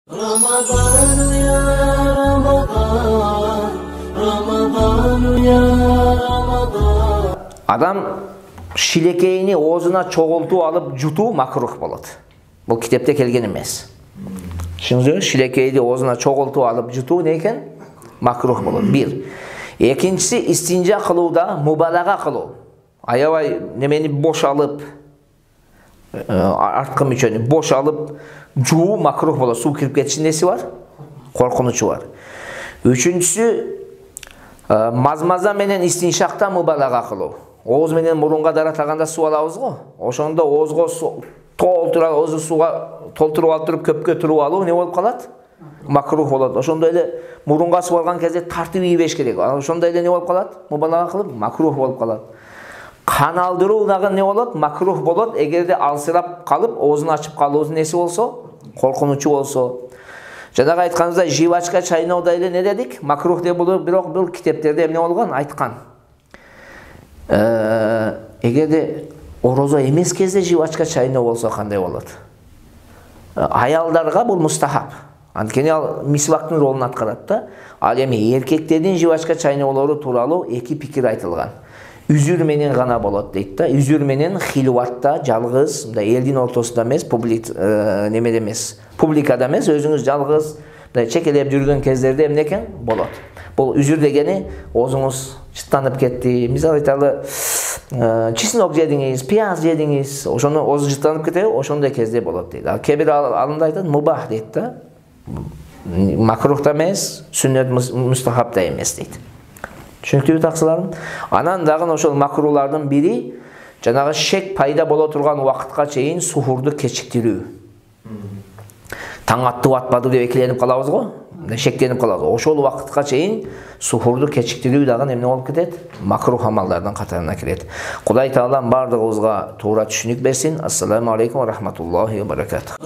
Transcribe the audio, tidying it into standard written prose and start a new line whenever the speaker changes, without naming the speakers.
Ramadan ya Ramadan, Ramadan ya Ramadan. Adam şilekeyini oğzuna çoğultup alıp jutuu makruh болады. Bu kitapta kelgen emas. Şimdi şilekeyni oğzuna çoğultup alıp jutuu ne eken? Makruh болады. Bir. Ekinçisi istinja kılıuda mubalaga kılуу. Аябай немени бош алып, арткы мүчөнү бош алып, жуу макрух болот. Суу кирип кетишин неси бар? Коркунучу бар. Үчүнчүсү мазмаза менен истиншакта мубалага кылуу. Ооз менен мурунга даратаганда суу алабыз го. Ошондо оозго толтуруп, сууга толтуруп алып туруп көпкө туруп алуу не болуп калат? Макрух болот. Ошондой эле мурунга суу алган кезде тартып ийбеш керек. Ошондой эле не болуп калат? Мубалага кылып макрух болуп калат. Kan aldırуу дагы не болот? Макрух болот. Эгерде алсырап калып, оозун ачып калуусу неси болсо, коркунучу болсо. Жанагы айтканыбыздай жвачка чайноодо эле не дедик? Макрух деп болот, бирок бул китептерде эмне болгон? Айткан. Эгерде орозо эмес кезде жвачка чайноо болсо кандай болот? Аялдарга бул мустахаб. Анткени ал мисвактын ролун аткарат да. Ал эми эркектердин жвачка чайноолору тууралуу эки пикир айтылган. Үзүр менен гана болот дейт да. Үзүр менен хилватта жалгыз, мындай элдин ортосунда эмес, немеде эмес, публикада эмес, өзүңүз жалгыз мындай чекелеп жүргөн кездерде эмне экен? Болот. Бул үзүр дегени оозуңуз жыттанып кетти. Мисалы айталы, чеснок жедиңиз, пияз жедиңиз, ошону оозу жыттанып кетеби, ошондой кезде болот дейт. Ал кээ бир алымда айтат, мубах дейт да. Макрух да эмес, сүннөт мустахаб да эмес дейт. Түшүнүктүүбү таксыларым? Анан дагы ошол макрулардын бири жанагы шек пайда боло турган убакытка чейин сухурду кечиктирүү. Таң аттып атпады деп экиленип калабыз го, шектенип калабыз. Ошол убакытка чейин сухурду кечиктирүү дагы эмне болуп кетет? Макрух амалдардын катарына кирет. Кудай таалам бардыгыбызга туура түшүнүк берсин. Ассаламу алейкум ва рахматуллахи ва баракатух.